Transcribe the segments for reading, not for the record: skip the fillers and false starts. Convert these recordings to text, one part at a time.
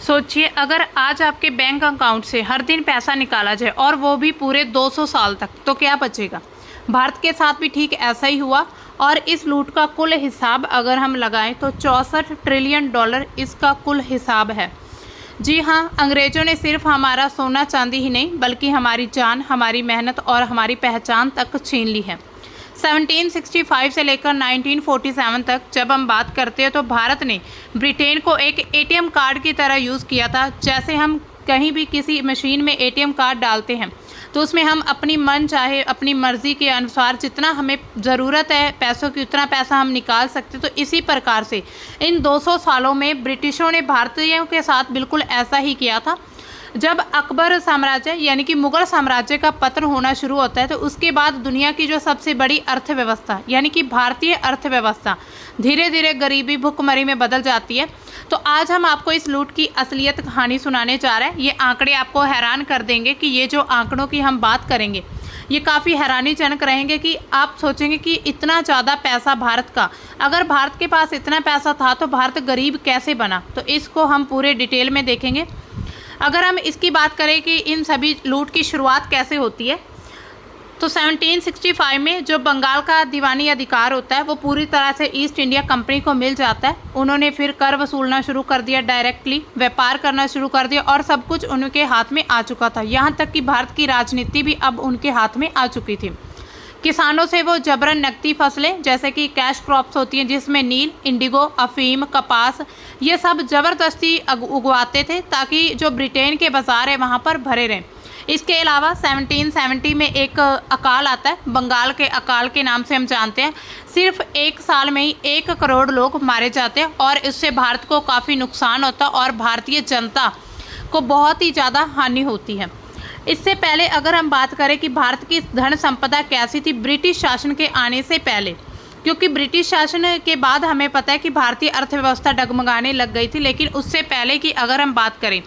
सोचिए, अगर आज आपके बैंक अकाउंट से हर दिन पैसा निकाला जाए और वो भी पूरे 200 साल तक, तो क्या बचेगा। भारत के साथ भी ठीक ऐसा ही हुआ और इस लूट का कुल हिसाब अगर हम लगाएं तो 64 ट्रिलियन डॉलर इसका कुल हिसाब है। जी हाँ, अंग्रेजों ने सिर्फ हमारा सोना चांदी ही नहीं बल्कि हमारी जान, हमारी मेहनत और हमारी पहचान तक छीन ली है। 1765 से लेकर 1947 तक जब हम बात करते हैं तो भारत ने ब्रिटेन को एक एटीएम कार्ड की तरह यूज़ किया था। जैसे हम कहीं भी किसी मशीन में एटीएम कार्ड डालते हैं तो उसमें हम अपनी मन चाहे अपनी मर्ज़ी के अनुसार जितना हमें ज़रूरत है पैसों की उतना पैसा हम निकाल सकते। तो इसी प्रकार से इन 200 सालों में ब्रिटिशों ने भारतीयों के साथ बिल्कुल ऐसा ही किया था। जब अकबर साम्राज्य यानी कि मुगल साम्राज्य का पतन होना शुरू होता है तो उसके बाद दुनिया की जो सबसे बड़ी अर्थव्यवस्था यानी कि भारतीय अर्थव्यवस्था धीरे धीरे गरीबी भुखमरी में बदल जाती है। तो आज हम आपको इस लूट की असलियत कहानी सुनाने जा रहे हैं। ये आंकड़े आपको हैरान कर देंगे कि ये जो आंकड़ों की हम बात करेंगे ये काफ़ी हैरानीजनक रहेंगे कि आप सोचेंगे कि इतना ज़्यादा पैसा भारत का, अगर भारत के पास इतना पैसा था तो भारत गरीब कैसे बना। तो इसको हम पूरे डिटेल में देखेंगे। अगर हम इसकी बात करें कि इन सभी लूट की शुरुआत कैसे होती है तो 1765 में जो बंगाल का दीवानी अधिकार होता है वो पूरी तरह से ईस्ट इंडिया कंपनी को मिल जाता है। उन्होंने फिर कर वसूलना शुरू कर दिया, डायरेक्टली व्यापार करना शुरू कर दिया और सब कुछ उनके हाथ में आ चुका था। यहाँ तक कि भारत की राजनीति भी अब उनके हाथ में आ चुकी थी। किसानों से वो जबरन नकदी फसलें जैसे कि कैश क्रॉप्स होती हैं जिसमें नील, इंडिगो, अफीम, कपास ये सब ज़बरदस्ती उगवाते थे ताकि जो ब्रिटेन के बाज़ार है वहाँ पर भरे रहें। इसके अलावा 1770 में एक अकाल आता है, बंगाल के अकाल के नाम से हम जानते हैं। सिर्फ एक साल में ही 1 करोड़ लोग मारे जाते हैं और इससे भारत को काफ़ी नुकसान होता है और भारतीय जनता को बहुत ही ज़्यादा हानि होती है। इससे पहले अगर हम बात करें कि भारत की धन संपदा कैसी थी ब्रिटिश शासन के आने से पहले, क्योंकि ब्रिटिश शासन के बाद हमें पता है कि भारतीय अर्थव्यवस्था डगमगाने लग गई थी, लेकिन उससे पहले की अगर हम बात करें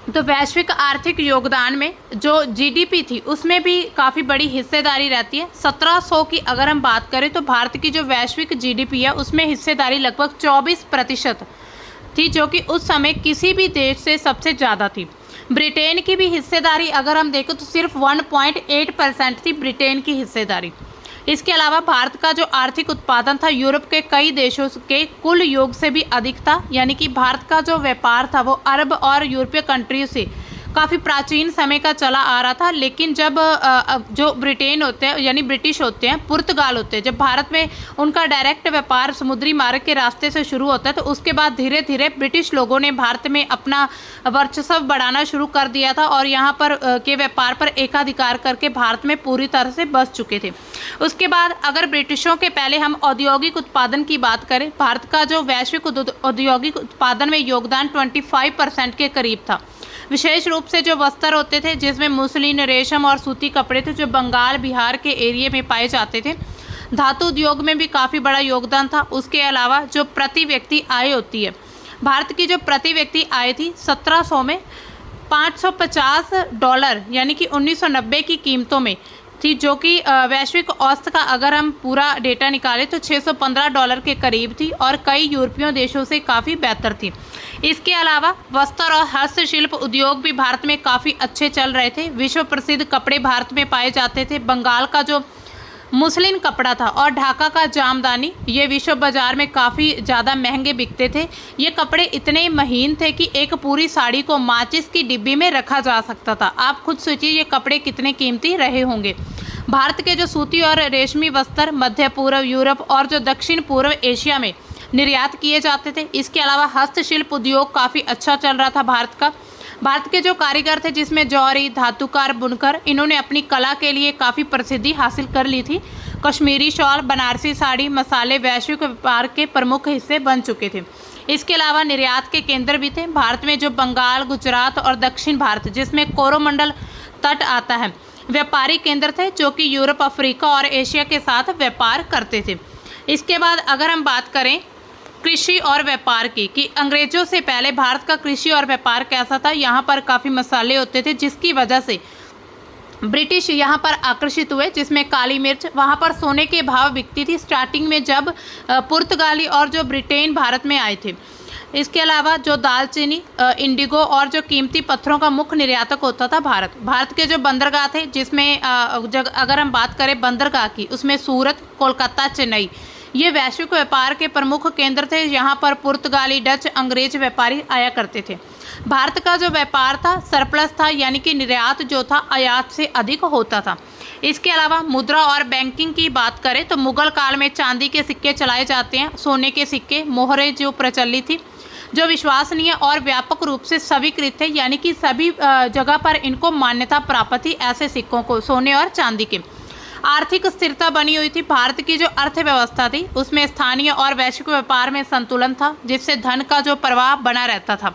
तो वैश्विक आर्थिक योगदान में जो जीडीपी थी उसमें भी काफ़ी बड़ी हिस्सेदारी रहती है। 1700 की अगर हम बात करें तो भारत की जो वैश्विक जीडीपी है उसमें हिस्सेदारी लगभग 24% थी, जो कि उस समय किसी भी देश से सबसे ज़्यादा थी। ब्रिटेन की भी हिस्सेदारी अगर हम देखें तो सिर्फ 1.8% थी ब्रिटेन की हिस्सेदारी। इसके अलावा भारत का जो आर्थिक उत्पादन था यूरोप के कई देशों के कुल योग से भी अधिक था। यानी कि भारत का जो व्यापार था वो अरब और यूरोपीय कंट्री से काफ़ी प्राचीन समय का चला आ रहा था। लेकिन जब जो ब्रिटेन होते हैं यानी ब्रिटिश होते हैं, पुर्तगाल होते हैं, जब भारत में उनका डायरेक्ट व्यापार समुद्री मार्ग के रास्ते से शुरू होता है तो उसके बाद धीरे धीरे ब्रिटिश लोगों ने भारत में अपना वर्चस्व बढ़ाना शुरू कर दिया था और यहाँ पर के व्यापार पर एकाधिकार करके भारत में पूरी तरह से बस चुके थे। उसके बाद अगर ब्रिटिशों के पहले हम औद्योगिक उत्पादन की बात करें, भारत का जो वैश्विक औद्योगिक उत्पादन में योगदान 25% के करीब था। विशेष रूप से जो वस्त्र होते थे जिसमें मुसलिन, रेशम और सूती कपड़े थे जो बंगाल बिहार के एरिया में पाए जाते थे। धातु उद्योग में भी काफ़ी बड़ा योगदान था। उसके अलावा जो प्रति व्यक्ति आय होती है, भारत की जो प्रति व्यक्ति आय थी 1700 में $550 यानी कि 1990 की कीमतों में थी, जो कि वैश्विक औसत का अगर हम पूरा डेटा निकालें तो $615 के करीब थी और कई यूरोपीय देशों से काफ़ी बेहतर थी। इसके अलावा वस्त्र और हस्तशिल्प उद्योग भी भारत में काफ़ी अच्छे चल रहे थे। विश्व प्रसिद्ध कपड़े भारत में पाए जाते थे। बंगाल का जो मुस्लिन कपड़ा था और ढाका का जामदानी ये विश्व बाजार में काफ़ी ज़्यादा महंगे बिकते थे। ये कपड़े इतने महीन थे कि एक पूरी साड़ी को माचिस की डिब्बी में रखा जा सकता था। आप खुद सोचिए ये कपड़े कितने कीमती रहे होंगे। भारत के जो सूती और रेशमी वस्त्र मध्य पूर्व, यूरोप और जो दक्षिण पूर्व एशिया में निर्यात किए जाते थे। इसके अलावा हस्तशिल्प उद्योग काफ़ी अच्छा चल रहा था भारत का। भारत के जो कारीगर थे जिसमें जौहरी, धातुकार, बुनकर, इन्होंने अपनी कला के लिए काफ़ी प्रसिद्धि हासिल कर ली थी। कश्मीरी शॉल, बनारसी साड़ी, मसाले वैश्विक व्यापार के प्रमुख हिस्से बन चुके थे। इसके अलावा निर्यात के केंद्र भी थे। भारत में जो बंगाल, गुजरात और दक्षिण भारत जिसमें कोरोमंडल तट आता है व्यापारी केंद्र थे जो कि यूरोप, अफ्रीका और एशिया के साथ व्यापार करते थे। इसके बाद अगर हम बात करें कृषि और व्यापार की कि अंग्रेजों से पहले भारत का कृषि और व्यापार कैसा था। यहाँ पर काफ़ी मसाले होते थे जिसकी वजह से ब्रिटिश यहाँ पर आकर्षित हुए, जिसमें काली मिर्च, वहाँ पर सोने के भाव बिकती थी स्टार्टिंग में जब पुर्तगाली और जो ब्रिटेन भारत में आए थे। इसके अलावा जो दालचीनी, इंडिगो और जो कीमती पत्थरों का मुख्य निर्यातक होता था भारत के जो बंदरगाह थे, जिसमें अगर हम बात करें बंदरगाह की, उसमें सूरत, कोलकाता, चेन्नई, ये वैश्विक व्यापार के प्रमुख केंद्र थे। यहाँ पर पुर्तगाली, डच, अंग्रेज व्यापारी आया करते थे। भारत का जो व्यापार था सरप्लस था, यानी कि निर्यात जो था आयात से अधिक होता था। इसके अलावा मुद्रा और बैंकिंग की बात करें तो मुगल काल में चांदी के सिक्के चलाए जाते हैं। सोने के सिक्के, मोहरें जो प्रचलित थी, जो विश्वसनीय और व्यापक रूप से स्वीकृत थे, यानी कि सभी जगह पर इनको मान्यता प्राप्त थी। ऐसे सिक्कों को, सोने और चांदी के। आर्थिक स्थिरता बनी हुई थी। भारत की जो अर्थव्यवस्था थी उसमें स्थानीय और वैश्विक व्यापार में संतुलन था, जिससे धन का जो प्रवाह बना रहता था।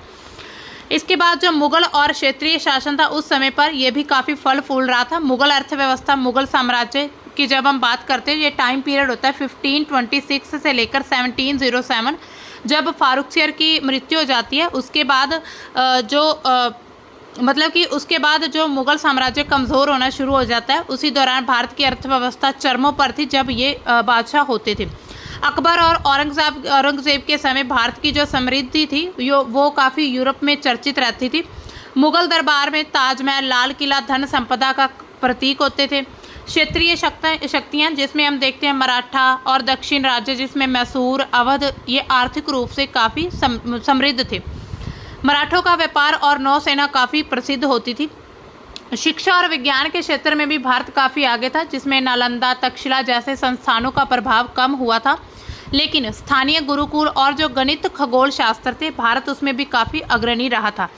इसके बाद जो मुगल और क्षेत्रीय शासन था उस समय पर यह भी काफ़ी फल फूल रहा था। मुगल अर्थव्यवस्था, मुगल साम्राज्य की जब हम बात करते हैं, ये टाइम पीरियड होता है 1526 से लेकर 1707, जब फारुखसियर की मृत्यु हो जाती है। उसके बाद उसके बाद जो मुगल साम्राज्य कमज़ोर होना शुरू हो जाता है। उसी दौरान भारत की अर्थव्यवस्था चरमों पर थी जब ये बादशाह होते थे। अकबर और औरंगजेब के समय भारत की जो समृद्धि थी वो काफ़ी यूरोप में चर्चित रहती थी। मुगल दरबार में ताजमहल, लाल किला धन संपदा का प्रतीक होते थे। क्षेत्रीय शक्तियाँ जिसमें हम देखते हैं मराठा और दक्षिण राज्य, जिसमें मैसूर, अवध, ये आर्थिक रूप से काफ़ी समृद्ध थे। मराठों का व्यापार और नौसेना काफ़ी प्रसिद्ध होती थी। शिक्षा और विज्ञान के क्षेत्र में भी भारत काफ़ी आगे था, जिसमें नालंदा, तक्षशिला जैसे संस्थानों का प्रभाव कम हुआ था। लेकिन स्थानीय गुरुकुल और जो गणित, खगोल शास्त्र थे, भारत उसमें भी काफ़ी अग्रणी रहा था।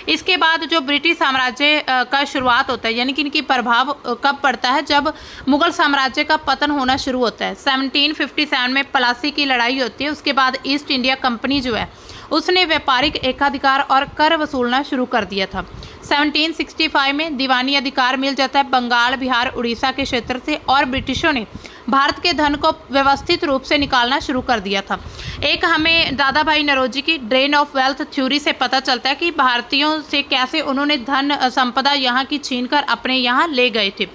इसके बाद जो ब्रिटिश साम्राज्य का शुरुआत होता है, यानी कि इनकी प्रभाव कब पड़ता है, जब मुगल साम्राज्य का पतन होना शुरू होता है। 1757 में प्लासी की लड़ाई होती है। उसके बाद ईस्ट इंडिया कंपनी जो है उसने व्यापारिक एकाधिकार और कर वसूलना शुरू कर दिया था। 1765 में दीवानी अधिकार मिल जाता है बंगाल, बिहार, उड़ीसा के क्षेत्र से, और ब्रिटिशों ने भारत के धन को व्यवस्थित रूप से निकालना शुरू कर दिया था। एक हमें दादा भाई नौरोजी की ड्रेन ऑफ वेल्थ थ्योरी से पता चलता है कि भारतीयों से कैसे उन्होंने धन संपदा यहाँ की छीनकर अपने यहाँ ले गए थे।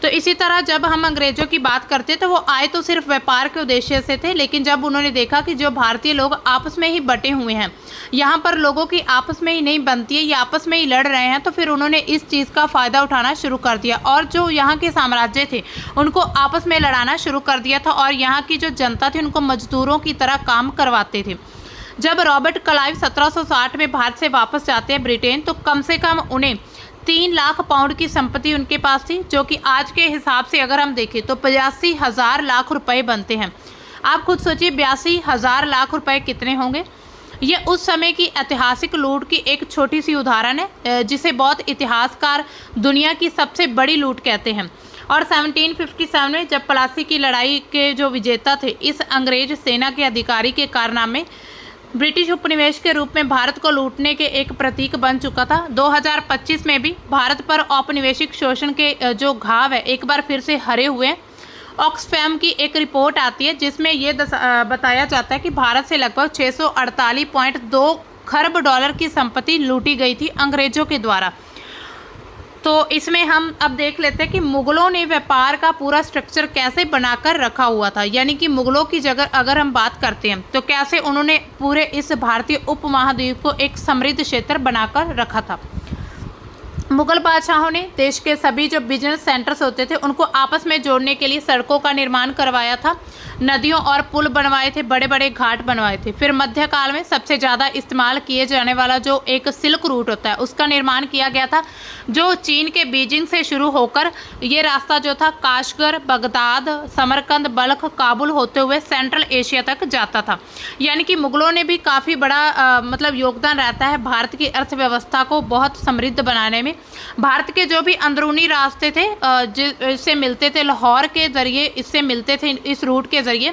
तो इसी तरह जब हम अंग्रेजों की बात करते तो वो आए तो सिर्फ व्यापार के उद्देश्य से थे, लेकिन जब उन्होंने देखा कि जो भारतीय लोग आपस में ही बटे हुए हैं, यहाँ पर लोगों की आपस में ही नहीं बनती है, ये आपस में ही लड़ रहे हैं, तो फिर उन्होंने इस चीज़ का फ़ायदा उठाना शुरू कर दिया और जो यहाँ के साम्राज्य थे उनको आपस में लड़ाना शुरू कर दिया था और यहाँ की जो जनता थी उनको मजदूरों की तरह काम करवाते थे। जब रॉबर्ट क्लाइव 1760 में भारत से वापस जाते हैं ब्रिटेन, तो कम से कम उन्हें 3 लाख पाउंड की संपत्ति उनके पास थी, जो कि आज के हिसाब से अगर हम देखें तो 82,000 लाख रुपए बनते हैं। आप खुद सोचिए 82,000 लाख रुपए कितने होंगे। ये उस समय की ऐतिहासिक लूट की एक छोटी सी उदाहरण है, जिसे बहुत इतिहासकार दुनिया की सबसे बड़ी लूट कहते हैं। और 1757 में जब प्लासी की लड़ाई के जो विजेता थे, इस अंग्रेज सेना के अधिकारी के कारनामे ब्रिटिश उपनिवेश के रूप में भारत को लूटने के एक प्रतीक बन चुका था। 2025 में भी भारत पर औपनिवेशिक शोषण के जो घाव है एक बार फिर से हरे हुए हैं। ऑक्सफैम की एक रिपोर्ट आती है जिसमें ये बताया जाता है कि भारत से लगभग 648.2 खरब डॉलर की संपत्ति लूटी गई थी अंग्रेजों के द्वारा। तो इसमें हम अब देख लेते हैं कि मुगलों ने व्यापार का पूरा स्ट्रक्चर कैसे बनाकर रखा हुआ था, यानी कि मुगलों की जगह अगर हम बात करते हैं तो कैसे उन्होंने पूरे इस भारतीय उपमहाद्वीप को एक समृद्ध क्षेत्र बनाकर रखा था। मुगल बादशाहों ने देश के सभी जो बिजनेस सेंटर्स होते थे उनको आपस में जोड़ने के लिए सड़कों का निर्माण करवाया था, नदियों और पुल बनवाए थे, बड़े बड़े घाट बनवाए थे। फिर मध्यकाल में सबसे ज़्यादा इस्तेमाल किए जाने वाला जो एक सिल्क रूट होता है उसका निर्माण किया गया था, जो चीन के बीजिंग से शुरू होकर ये रास्ता जो था काशगर, बगदाद, समरकंद, बल्ख, काबुल होते हुए सेंट्रल एशिया तक जाता था। यानी कि मुगलों ने भी काफ़ी बड़ा योगदान रहता है भारत की अर्थव्यवस्था को बहुत समृद्ध बनाने में। भारत के जो भी अंदरूनी रास्ते थे इससे मिलते थे, लाहौर के जरिए इससे मिलते थे, इस रूट के जरिए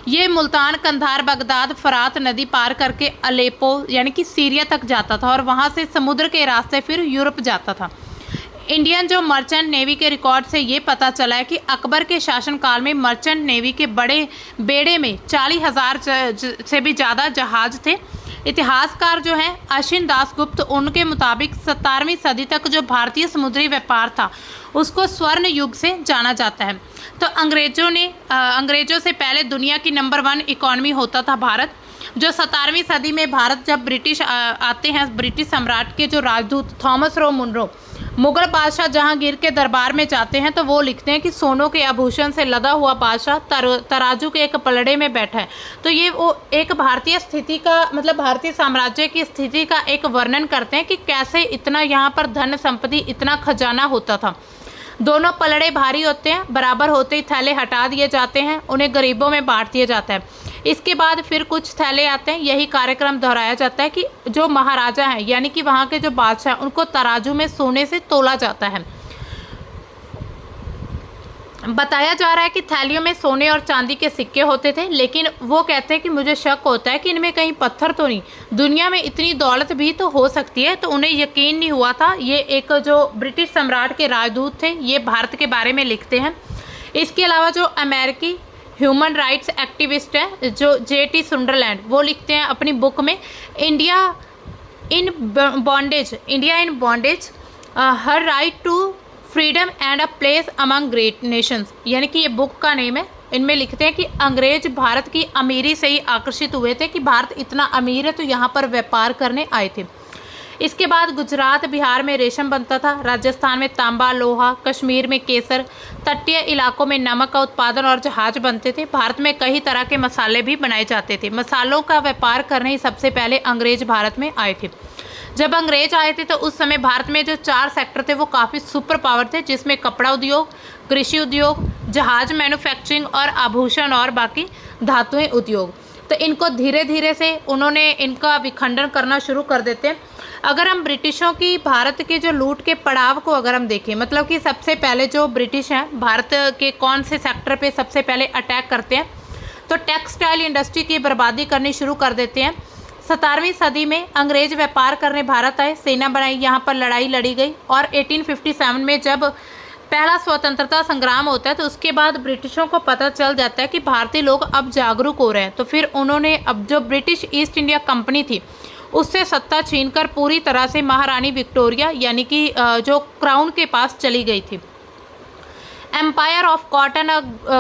ये मुल्तान, कंधार, बगदाद, फरात नदी पार करके अलेपो यानी कि सीरिया तक जाता था और वहाँ से समुद्र के रास्ते फिर यूरोप जाता था। इंडियन जो मर्चेंट नेवी के रिकॉर्ड से ये पता चला है कि अकबर के शासनकाल में मर्चेंट नेवी के बड़े बेड़े में 40,000 से भी ज़्यादा जहाज थे। इतिहासकार जो हैं अश्विन दासगुप्त, उनके मुताबिक 17वीं सदी तक जो भारतीय समुद्री व्यापार था उसको स्वर्ण युग से जाना जाता है। तो अंग्रेजों से पहले दुनिया की नंबर 1 इकॉनमी होता था भारत। जो 17वीं सदी में भारत जब ब्रिटिश आते हैं, ब्रिटिश सम्राट के जो राजदूत थॉमस रो मुनरो मुगल बादशाह जहांगीर के दरबार में जाते हैं तो वो लिखते हैं कि सोनों के आभूषण से लदा हुआ बादशाह तराजू के एक पलड़े में बैठा है। तो ये वो एक भारतीय स्थिति का मतलब भारतीय साम्राज्य की स्थिति का एक वर्णन करते हैं कि कैसे इतना यहाँ पर धन संपत्ति, इतना खजाना होता था। दोनों पलड़े भारी होते हैं, बराबर होते ही थैले हटा दिए जाते हैं, उन्हें गरीबों में बांट दिया जाता है। इसके बाद फिर कुछ थैले आते हैं। यही कार्यक्रम दोहराया जाता है कि जो महाराजा हैं यानी कि वहाँ के जो बादशाह हैं उनको तराजू में सोने से तोला जाता है। बताया जा रहा है कि थैलियों में सोने और चांदी के सिक्के होते थे, लेकिन वो कहते हैं कि मुझे शक होता है कि इनमें कहीं पत्थर तो नहीं, दुनिया में इतनी दौलत भी तो हो सकती है। तो उन्हें यकीन नहीं हुआ था। ये एक जो ब्रिटिश सम्राट के राजदूत थे ये भारत के बारे में लिखते हैं। इसके अलावा जो अमेरिकी ह्यूमन राइट्स एक्टिविस्ट है जो J.T. सुंडरलैंड, वो लिखते हैं अपनी बुक में India in bondage her right to freedom and a place among great nations, यानी कि ये बुक का नेम है। इनमें लिखते हैं कि अंग्रेज भारत की अमीरी से ही आकर्षित हुए थे कि भारत इतना अमीर है तो यहाँ पर व्यापार करने आए थे। इसके बाद गुजरात बिहार में रेशम बनता था, राजस्थान में तांबा लोहा, कश्मीर में केसर, तटीय इलाकों में नमक का उत्पादन और जहाज बनते थे। भारत में कई तरह के मसाले भी बनाए जाते थे। मसालों का व्यापार करने ही सबसे पहले अंग्रेज भारत में आए थे। जब अंग्रेज आए थे तो उस समय भारत में जो 4 सेक्टर थे वो काफ़ी सुपर पावर थे, जिसमें कपड़ा उद्योग, कृषि उद्योग, जहाज मैन्युफैक्चरिंग और आभूषण और बाकी धातुएं उद्योग। तो इनको धीरे धीरे से उन्होंने इनका विखंडन करना शुरू कर देते हैं। अगर हम ब्रिटिशों की भारत के जो लूट के पड़ाव को अगर हम देखें, मतलब कि सबसे पहले जो ब्रिटिश हैं भारत के कौन से सेक्टर पे सबसे पहले अटैक करते हैं, तो टेक्सटाइल इंडस्ट्री की बर्बादी करनी शुरू कर देते हैं। 17वीं सदी में अंग्रेज व्यापार करने भारत आए, सेना बनाई, यहाँ पर लड़ाई लड़ी गई और 1857 में जब पहला स्वतंत्रता संग्राम होता है तो उसके बाद ब्रिटिशों को पता चल जाता है कि भारतीय लोग अब जागरूक हो रहे हैं। तो फिर उन्होंने अब जो ब्रिटिश ईस्ट इंडिया कंपनी थी उससे सत्ता छीनकर पूरी तरह से महारानी विक्टोरिया यानी कि जो क्राउन के पास चली गई थी। Empire of cotton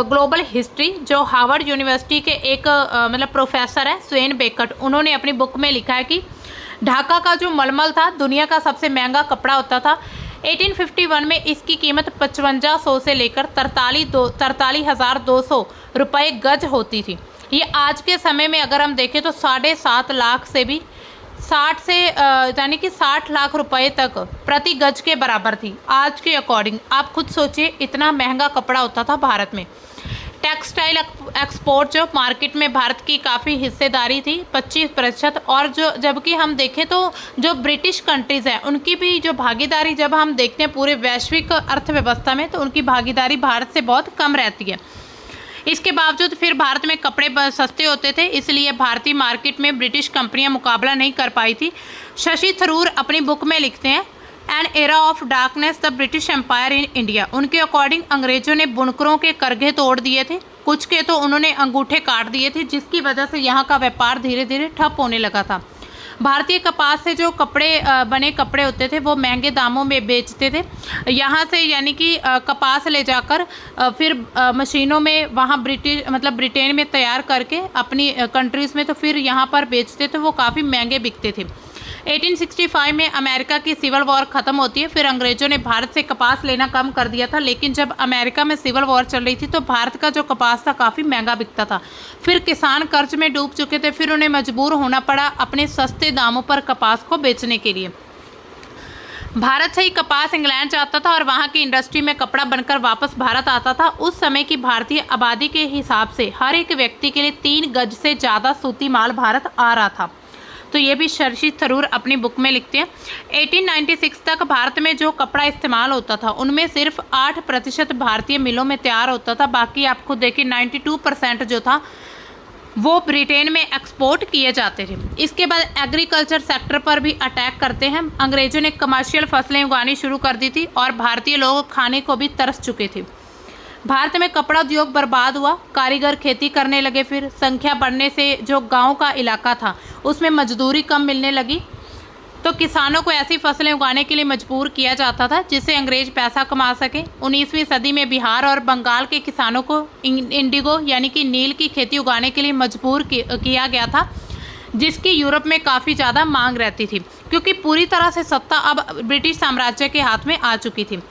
global history जो हार्वर्ड यूनिवर्सिटी के एक मतलब प्रोफेसर है स्वेन बेकट, उन्होंने अपनी बुक में लिखा है कि ढाका का जो मलमल था दुनिया का सबसे महंगा कपड़ा होता था। 1851 में इसकी कीमत 5500 से लेकर 43,200 रुपये गज होती थी। ये आज के समय में अगर हम देखें तो 7.5 लाख से भी 60 से यानी कि 60 लाख रुपए तक प्रति गज के बराबर थी आज के अकॉर्डिंग। आप खुद सोचिए इतना महंगा कपड़ा होता था भारत में। टेक्सटाइल एक्सपोर्ट जो मार्केट में भारत की काफ़ी हिस्सेदारी थी 25%, और जो जबकि हम देखें तो जो ब्रिटिश कंट्रीज़ हैं उनकी भी जो भागीदारी जब हम देखते हैं पूरे वैश्विक अर्थव्यवस्था में तो उनकी भागीदारी भारत से बहुत कम रहती है। इसके बावजूद फिर भारत में कपड़े सस्ते होते थे, इसलिए भारतीय मार्केट में ब्रिटिश कंपनियां मुकाबला नहीं कर पाई थी। शशि थरूर अपनी बुक में लिखते हैं an era of darkness the British empire in India. उनके अकॉर्डिंग अंग्रेजों ने बुनकरों के करघे तोड़ दिए थे, कुछ के तो उन्होंने अंगूठे काट दिए थे, जिसकी वजह से यहाँ का व्यापार धीरे धीरे ठप होने लगा था। भारतीय कपास से जो बने कपड़े होते थे वो महंगे दामों में बेचते थे। यहाँ से यानी कि कपास ले जाकर फिर मशीनों में वहाँ ब्रिटेन में तैयार करके अपनी कंट्रीज़ में तो फिर यहाँ पर बेचते थे, वो काफ़ी महंगे बिकते थे। 1865 में अमेरिका की सिविल वॉर ख़त्म होती है, फिर अंग्रेज़ों ने भारत से कपास लेना कम कर दिया था, लेकिन जब अमेरिका में सिविल वॉर चल रही थी तो भारत का जो कपास था काफ़ी महंगा बिकता था। फिर किसान कर्ज में डूब चुके थे, फिर उन्हें मजबूर होना पड़ा अपने सस्ते दामों पर कपास को बेचने के लिए। भारत से ही कपास इंग्लैंड जाता था और वहाँ की इंडस्ट्री में कपड़ा बनकर वापस भारत आता था। उस समय की भारतीय आबादी के हिसाब से हर एक व्यक्ति के लिए 3 गज से ज़्यादा सूती माल भारत आ रहा था। तो ये भी शशि थरूर अपनी बुक में लिखते हैं। 1896 तक भारत में जो कपड़ा इस्तेमाल होता था उनमें सिर्फ 8% भारतीय मिलों में तैयार होता था, बाकी आप खुद देखिए 92% जो था वो ब्रिटेन में एक्सपोर्ट किए जाते थे। इसके बाद एग्रीकल्चर सेक्टर पर भी अटैक करते हैं। अंग्रेजों ने कमर्शियल फसलें उगानी शुरू कर दी थी और भारतीय लोग खाने को भी तरस चुके थे। भारत में कपड़ा उद्योग बर्बाद हुआ, कारीगर खेती करने लगे, फिर संख्या बढ़ने से जो गांव का इलाका था उसमें मजदूरी कम मिलने लगी, तो किसानों को ऐसी फसलें उगाने के लिए मजबूर किया जाता था जिससे अंग्रेज पैसा कमा सके। 19वीं सदी में बिहार और बंगाल के किसानों को इंडिगो यानी कि नील की खेती उगाने के लिए मजबूर किया गया था। जिसकी यूरोप में काफ़ी ज़्यादा मांग रहती थी, क्योंकि पूरी तरह से सत्ता अब ब्रिटिश साम्राज्य के हाथ में आ चुकी थी।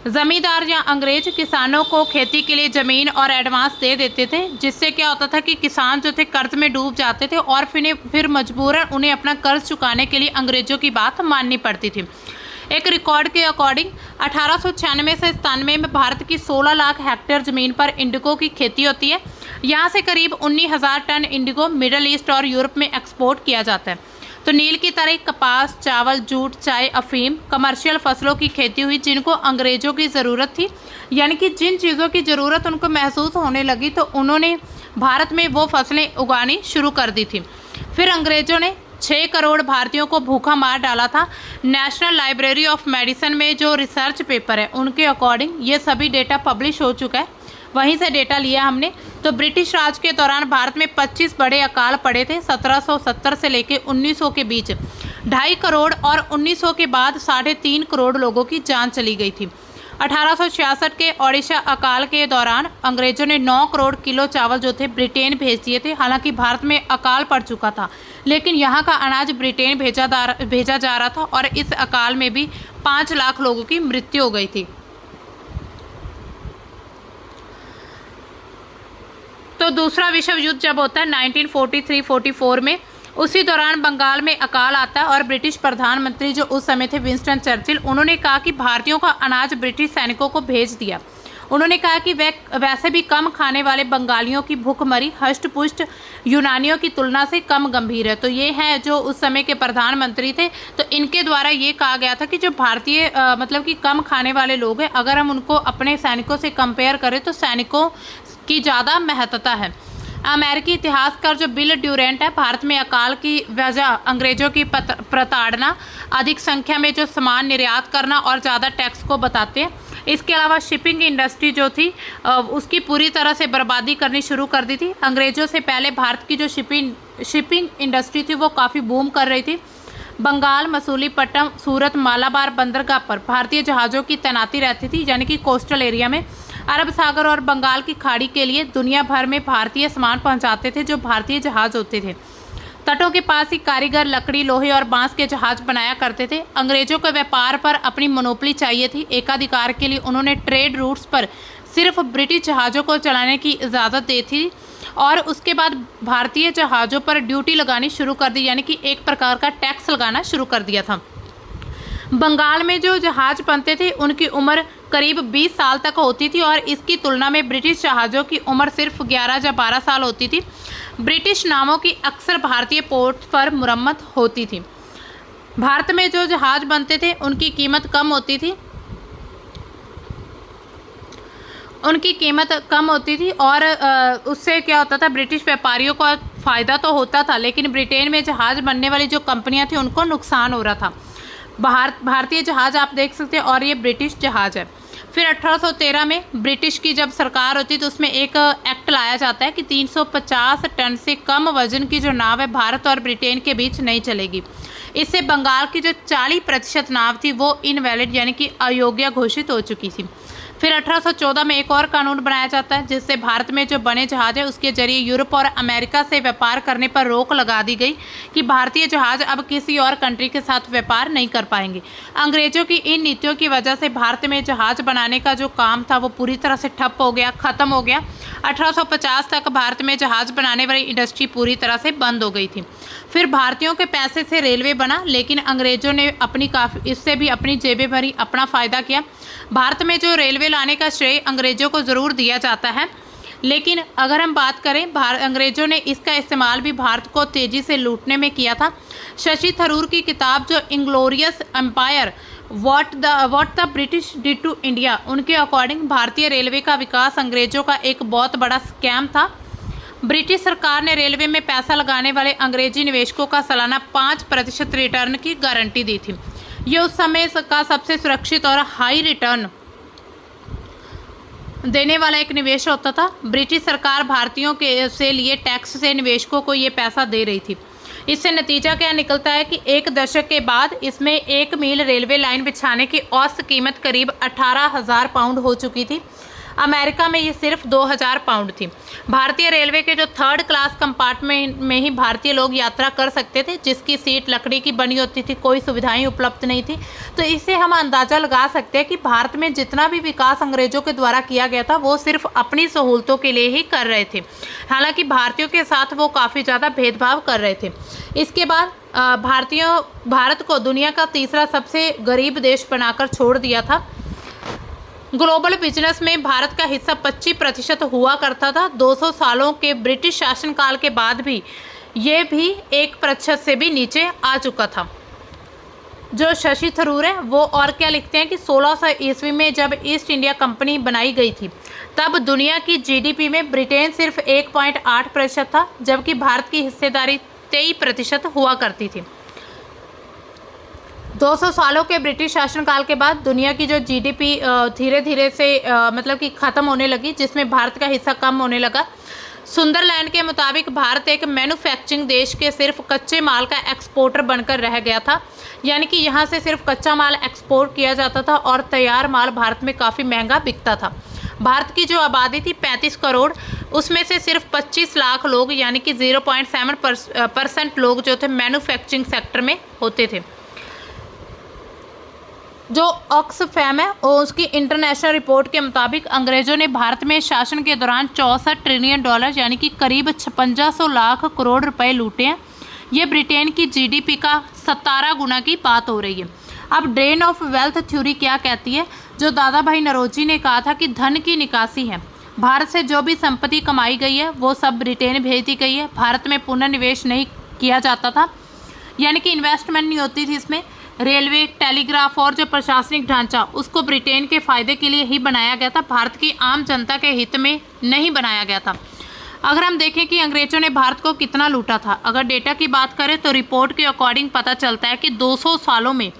जमींदार या अंग्रेज किसानों को खेती के लिए ज़मीन और एडवांस दे देते थे, जिससे क्या होता था कि किसान जो थे कर्ज में डूब जाते थे और फिर मजबूरन उन्हें अपना कर्ज चुकाने के लिए अंग्रेजों की बात माननी पड़ती थी। एक रिकॉर्ड के अकॉर्डिंग 1896 से 97 में भारत की 16 लाख हेक्टेयर ज़मीन पर इंडिगो की खेती होती है। यहाँ से करीब 19,000 टन इंडिगो मिडल ईस्ट और यूरोप में एक्सपोर्ट किया जाता है। तो नील की तरह कपास, चावल, जूट, चाय, अफीम, कमर्शियल फसलों की खेती हुई जिनको अंग्रेजों की ज़रूरत थी, यानी कि जिन चीज़ों की ज़रूरत उनको महसूस होने लगी तो उन्होंने भारत में वो फसलें उगानी शुरू कर दी थी। फिर अंग्रेजों ने 6 करोड़ भारतीयों को भूखा मार डाला था। नेशनल लाइब्रेरी ऑफ मेडिसिन में जो रिसर्च पेपर है उनके अकॉर्डिंग ये सभी डेटा पब्लिश हो चुका है, वहीं से डेटा लिया हमने। तो ब्रिटिश राज के दौरान भारत में 25 बड़े अकाल पड़े थे 1770 से लेकर 1900 के बीच। 2.5 करोड़ और 1900 के बाद 3.5 करोड़ लोगों की जान चली गई थी। 1866 के ओडिशा अकाल के दौरान अंग्रेजों ने 9 करोड़ किलो चावल जो थे ब्रिटेन भेज दिए थे। हालांकि भारत में अकाल पड़ चुका था, लेकिन यहाँ का अनाज ब्रिटेन भेजा जा रहा था और इस अकाल में भी 5 लाख लोगों की मृत्यु हो गई थी। तो दूसरा विश्व युद्ध जब होता है 1943-44 में, उसी दौरान बंगाल में अकाल आता है और ब्रिटिश प्रधानमंत्री जो उस समय थे विंस्टन चर्चिल, उन्होंने कहा कि भारतीयों का अनाज ब्रिटिश सैनिकों को भेज दिया। उन्होंने कहा कि वैसे भी कम खाने वाले बंगालियों की भूखमरी हष्ट-पुष्ट यूनानियों की तुलना से कम गंभीर है। तो ये है जो उस समय के प्रधानमंत्री थे, तो इनके द्वारा ये कहा गया था कि जो भारतीय मतलब कि कम खाने वाले लोग हैं, अगर हम उनको अपने सैनिकों से कंपेयर करें तो सैनिकों की ज़्यादा महत्ता है। अमेरिकी इतिहासकार जो बिल ड्यूरेंट है, भारत में अकाल की वजह अंग्रेजों की प्रताड़ना, अधिक संख्या में जो सामान निर्यात करना और ज़्यादा टैक्स को बताते हैं। इसके अलावा शिपिंग इंडस्ट्री जो थी उसकी पूरी तरह से बर्बादी करनी शुरू कर दी थी। अंग्रेजों से पहले भारत की जो शिपिंग इंडस्ट्री थी वो काफ़ी बूम कर रही थी। बंगाल, मसूलीपट्टनम, सूरत, मालाबार बंदरगाह पर भारतीय जहाज़ों की तैनाती रहती थी, यानी कि कोस्टल एरिया में। अरब सागर और बंगाल की खाड़ी के लिए दुनिया भर में भारतीय सामान पहुंचाते थे जो भारतीय जहाज होते थे। तटों के पास ही कारीगर लकड़ी, लोहे और बांस के जहाज बनाया करते थे। अंग्रेजों को व्यापार पर अपनी मोनोपोली चाहिए थी। एकाधिकार के लिए उन्होंने ट्रेड रूट्स पर सिर्फ ब्रिटिश जहाज़ों को चलाने की इजाज़त दी थी और उसके बाद भारतीय जहाज़ों पर ड्यूटी लगानी शुरू कर दी, यानी कि एक प्रकार का टैक्स लगाना शुरू कर दिया था। बंगाल में जो जहाज बनते थे उनकी उम्र करीब 20 साल तक होती थी और इसकी तुलना में ब्रिटिश जहाज़ों की उम्र सिर्फ 11 या 12 साल होती थी। ब्रिटिश नामों की अक्सर भारतीय पोर्ट पर मुरम्मत होती थी। भारत में जो जहाज बनते थे उनकी कीमत कम होती थी और उससे क्या होता था, ब्रिटिश व्यापारियों को फ़ायदा तो होता था, लेकिन ब्रिटेन में जहाज बनने वाली जो कंपनियां थी उनको नुकसान हो रहा था। भारतीय जहाज़ आप देख सकते हैं और ये ब्रिटिश जहाज़ है। फिर 1813 में ब्रिटिश की जब सरकार होती तो उसमें एक एक्ट लाया जाता है कि 350 टन से कम वजन की जो नाव है भारत और ब्रिटेन के बीच नहीं चलेगी। इससे बंगाल की जो 40% नाव थी वो इनवैलिड यानी कि अयोग्य घोषित हो चुकी थी। फिर 1814 में एक और कानून बनाया जाता है जिससे भारत में जो बने जहाज है उसके जरिए यूरोप और अमेरिका से व्यापार करने पर रोक लगा दी गई कि भारतीय जहाज अब किसी और कंट्री के साथ व्यापार नहीं कर पाएंगे। अंग्रेजों की इन नीतियों की वजह से भारत में जहाज बनाने का जो काम था वो पूरी तरह से ठप हो गया, खत्म हो गया। 1850 तक भारत में जहाज बनाने वाली इंडस्ट्री पूरी तरह से बंद हो गई थी। फिर भारतीयों के पैसे से रेलवे बना, लेकिन अंग्रेजों ने इससे भी अपनी जेबें भरी, अपना फ़ायदा किया। भारत में जो रेलवे लाने का श्रेय अंग्रेजों को ज़रूर दिया जाता है, लेकिन अगर हम बात करें अंग्रेजों ने इसका इस्तेमाल भी भारत को तेज़ी से लूटने में किया था। शशि थरूर की किताब जो inglorious empire what the British did to India, उनके अकॉर्डिंग भारतीय रेलवे का विकास अंग्रेजों का एक बहुत बड़ा स्कैम था। ब्रिटिश सरकार ने रेलवे में पैसा लगाने वाले अंग्रेजी निवेशकों का सालाना 5% रिटर्न की गारंटी दी थी। ये उस समय का सबसे सुरक्षित और हाई रिटर्न देने वाला एक निवेश होता था। ब्रिटिश सरकार भारतीयों के से लिए टैक्स से निवेशकों को ये पैसा दे रही थी। इससे नतीजा क्या निकलता है कि एक दशक के बाद इसमें 1 मील रेलवे लाइन बिछाने की औसत कीमत करीब 18,000 पाउंड हो चुकी थी। अमेरिका में ये सिर्फ 2000 पाउंड थी। भारतीय रेलवे के जो 3rd क्लास कंपार्टमेंट में ही भारतीय लोग यात्रा कर सकते थे, जिसकी सीट लकड़ी की बनी होती थी, कोई सुविधाएं उपलब्ध नहीं थी। तो इससे हम अंदाज़ा लगा सकते हैं कि भारत में जितना भी विकास अंग्रेजों के द्वारा किया गया था वो सिर्फ अपनी सहूलतों के लिए ही कर रहे थे। हालांकि भारतीयों के साथ वो काफ़ी ज़्यादा भेदभाव कर रहे थे। इसके बाद भारत को दुनिया का तीसरा सबसे गरीब देश बनाकर छोड़ दिया था। ग्लोबल बिजनेस में भारत का हिस्सा 25% हुआ करता था। 200 सालों के ब्रिटिश शासनकाल के बाद भी ये भी 1% से भी नीचे आ चुका था। जो शशि थरूर है वो और क्या लिखते हैं कि 1600 ईस्वी में जब ईस्ट इंडिया कंपनी बनाई गई थी तब दुनिया की जीडीपी में ब्रिटेन सिर्फ 1.8% था, जबकि भारत की हिस्सेदारी 23% हुआ करती थी। 200 सालों के ब्रिटिश शासनकाल के बाद दुनिया की जो जीडीपी धीरे धीरे से मतलब कि ख़त्म होने लगी, जिसमें भारत का हिस्सा कम होने लगा। सुंदरलैंड के मुताबिक भारत एक मैन्युफैक्चरिंग देश के सिर्फ कच्चे माल का एक्सपोर्टर बनकर रह गया था, यानी कि यहाँ से सिर्फ कच्चा माल एक्सपोर्ट किया जाता था और तैयार माल भारत में काफ़ी महंगा बिकता था। भारत की जो आबादी थी 35 करोड़, उसमें से सिर्फ 25 लाख लोग यानी कि 0.7% लोग जो थे मैन्युफैक्चरिंग सेक्टर में होते थे। जो ऑक्सफैम है और उसकी इंटरनेशनल रिपोर्ट के मुताबिक अंग्रेजों ने भारत में शासन के दौरान 64 ट्रिलियन डॉलर यानी कि करीब 5600 लाख करोड़ रुपए लूटे हैं। ये ब्रिटेन की जीडीपी का 17 गुना की बात हो रही है। अब ड्रेन ऑफ वेल्थ थ्योरी क्या कहती है? जो दादा भाई नौरोजी ने कहा था कि धन की निकासी है, भारत से जो भी संपत्ति कमाई गई है वो सब ब्रिटेन भेज दी गई है। भारत में पुनर्निवेश नहीं किया जाता था, यानी कि इन्वेस्टमेंट नहीं होती थी इसमें। रेलवे, टेलीग्राफ और जो प्रशासनिक ढांचा उसको ब्रिटेन के फ़ायदे के लिए ही बनाया गया था, भारत की आम जनता के हित में नहीं बनाया गया था। अगर हम देखें कि अंग्रेजों ने भारत को कितना लूटा था, अगर डेटा की बात करें तो रिपोर्ट के अकॉर्डिंग पता चलता है कि 200 सालों में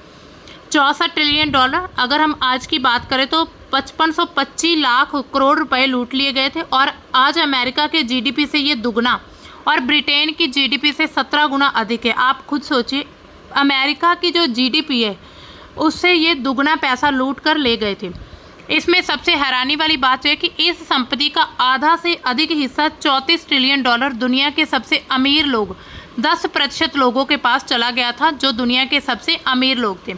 64 ट्रिलियन डॉलर, अगर हम आज की बात करें तो 5525 लाख करोड़ रुपए लूट लिए गए थे। और आज अमेरिका के जीडीपी से ये दुगना और ब्रिटेन की जीडीपी से 17 गुना अधिक है। आप खुद सोचिए, अमेरिका की जो जीडीपी है उससे ये दुगना पैसा लूट कर ले गए थे। इसमें सबसे हैरानी वाली बात है कि इस संपत्ति का आधा से अधिक हिस्सा 34 ट्रिलियन डॉलर दुनिया के सबसे अमीर लोग 10% लोगों के पास चला गया था, जो दुनिया के सबसे अमीर लोग थे।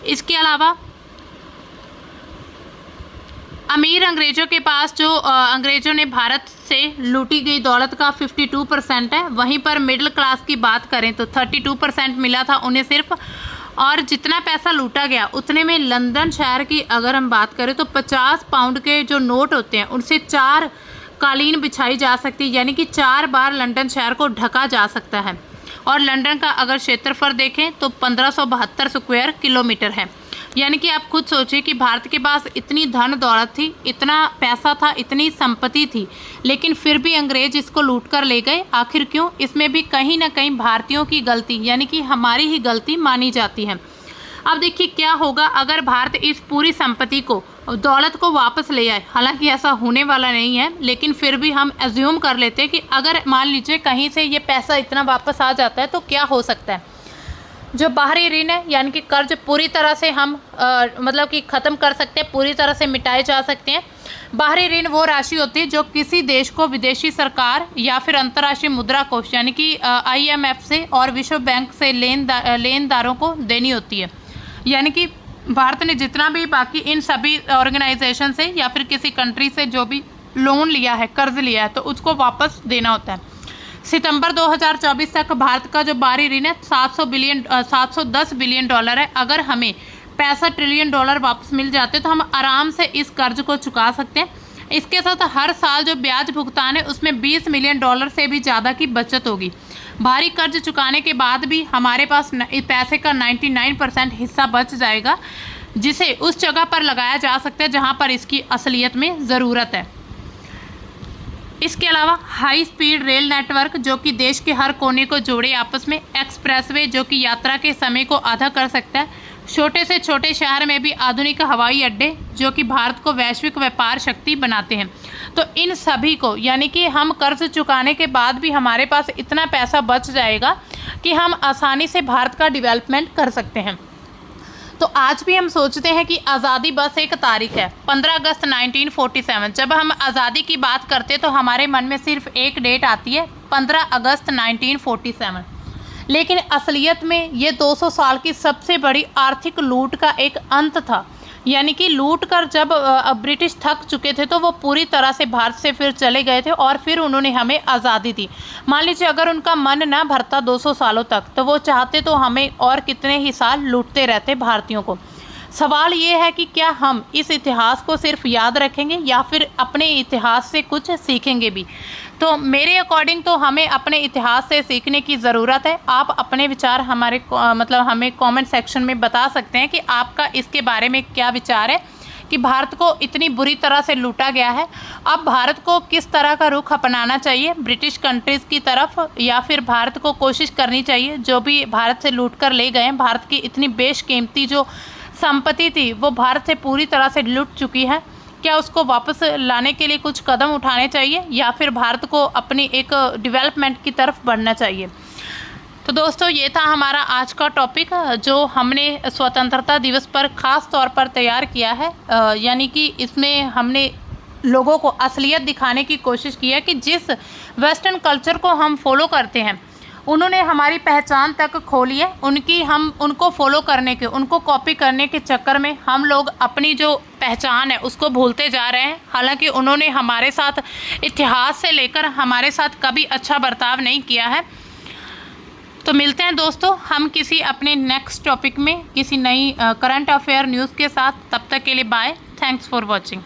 इसके अलावा अमीर अंग्रेजों के पास जो अंग्रेजों ने भारत से लूटी गई दौलत का 52% है, वहीं पर मिडिल क्लास की बात करें तो 32% मिला था उन्हें सिर्फ। और जितना पैसा लूटा गया उतने में लंदन शहर की अगर हम बात करें तो 50 पाउंड के जो नोट होते हैं उनसे 4 कालीन बिछाई जा सकती है, यानी कि 4 बार लंदन शहर को ढका जा सकता है। और लंदन का अगर क्षेत्रफल देखें तो 1572 स्क्वायर किलोमीटर है। यानी कि आप खुद सोचिए कि भारत के पास इतनी धन दौलत थी, इतना पैसा था, इतनी संपत्ति थी, लेकिन फिर भी अंग्रेज इसको लूट कर ले गए। आखिर क्यों? इसमें भी कहीं ना कहीं भारतीयों की गलती यानी कि हमारी ही गलती मानी जाती है। अब देखिए क्या होगा अगर भारत इस पूरी संपत्ति को, दौलत को वापस ले आए। हालांकि ऐसा होने वाला नहीं है, लेकिन फिर भी हम एज्यूम कर लेते हैं कि अगर मान लीजिए कहीं से ये पैसा इतना वापस आ जाता है तो क्या हो सकता है। जो बाहरी ऋण है यानी कि कर्ज पूरी तरह से हम मतलब कि ख़त्म कर सकते हैं, पूरी तरह से मिटाए जा सकते हैं। बाहरी ऋण वो राशि होती है जो किसी देश को विदेशी सरकार या फिर अंतर्राष्ट्रीय मुद्रा कोष यानी कि IMF से और विश्व बैंक से लेनदारों को देनी होती है। यानी कि भारत ने जितना भी बाकी इन सभी ऑर्गेनाइजेशन से या फिर किसी कंट्री से जो भी लोन लिया है, कर्ज लिया है, तो उसको वापस देना होता है। सितंबर 2024 तक भारत का जो बाहरी ऋण है 710 बिलियन डॉलर है। अगर हमें 65 ट्रिलियन डॉलर वापस मिल जाते तो हम आराम से इस कर्ज को चुका सकते हैं। इसके साथ हर साल जो ब्याज भुगतान है उसमें 20 मिलियन डॉलर से भी ज़्यादा की बचत होगी। भारी कर्ज चुकाने के बाद भी हमारे पास पैसे का 99% हिस्सा बच जाएगा, जिसे उस जगह पर लगाया जा सकता है जहाँ पर इसकी असलियत में ज़रूरत है। इसके अलावा हाई स्पीड रेल नेटवर्क जो कि देश के हर कोने को जोड़े आपस में, एक्सप्रेसवे जो कि यात्रा के समय को आधा कर सकता है, छोटे से छोटे शहर में भी आधुनिक हवाई अड्डे जो कि भारत को वैश्विक व्यापार शक्ति बनाते हैं। तो इन सभी को यानी कि हम कर्ज चुकाने के बाद भी हमारे पास इतना पैसा बच जाएगा कि हम आसानी से भारत का डेवलपमेंट कर सकते हैं। तो तो आज भी हम सोचते हैं कि आज़ादी बस एक तारीख है, 15 अगस्त 1947। जब हम आज़ादी की बात करते तो हमारे मन में सिर्फ एक डेट आती है, 15 अगस्त 1947। लेकिन असलियत में ये 200 साल की सबसे बड़ी आर्थिक लूट का एक अंत था। यानी कि लूट कर जब ब्रिटिश थक चुके थे तो वो पूरी तरह से भारत से फिर चले गए थे और फिर उन्होंने हमें आज़ादी दी। मान लीजिए अगर उनका मन ना भरता 200 सालों तक, तो वो चाहते तो हमें और कितने ही साल लूटते रहते भारतीयों को। सवाल ये है कि क्या हम इस इतिहास को सिर्फ याद रखेंगे या फिर अपने इतिहास से कुछ सीखेंगे भी। तो मेरे अकॉर्डिंग तो हमें अपने इतिहास से सीखने की ज़रूरत है। आप अपने विचार हमारे हमें कमेंट सेक्शन में बता सकते हैं कि आपका इसके बारे में क्या विचार है कि भारत को इतनी बुरी तरह से लूटा गया है। अब भारत को किस तरह का रुख अपनाना चाहिए, ब्रिटिश कंट्रीज़ की तरफ, या फिर भारत को कोशिश करनी चाहिए जो भी भारत से लूट कर ले गए, भारत की इतनी बेशकीमती जो संपत्ति थी वो भारत से पूरी तरह से लुट चुकी है, क्या उसको वापस लाने के लिए कुछ कदम उठाने चाहिए या फिर भारत को अपनी एक डेवलपमेंट की तरफ बढ़ना चाहिए। तो दोस्तों ये था हमारा आज का टॉपिक जो हमने स्वतंत्रता दिवस पर ख़ास तौर पर तैयार किया है। यानी कि इसमें हमने लोगों को असलियत दिखाने की कोशिश की है कि जिस वेस्टर्न कल्चर को हम फॉलो करते हैं उन्होंने हमारी पहचान तक खोली है। हम उनको फॉलो करने के, उनको कॉपी करने के चक्कर में हम लोग अपनी जो पहचान है उसको भूलते जा रहे हैं। हालांकि उन्होंने हमारे साथ इतिहास से लेकर हमारे साथ कभी अच्छा बर्ताव नहीं किया है। तो मिलते हैं दोस्तों हम किसी अपने नेक्स्ट टॉपिक में किसी नई करंट अफेयर न्यूज़ के साथ। तब तक के लिए बाय, थैंक्स फॉर वॉचिंग।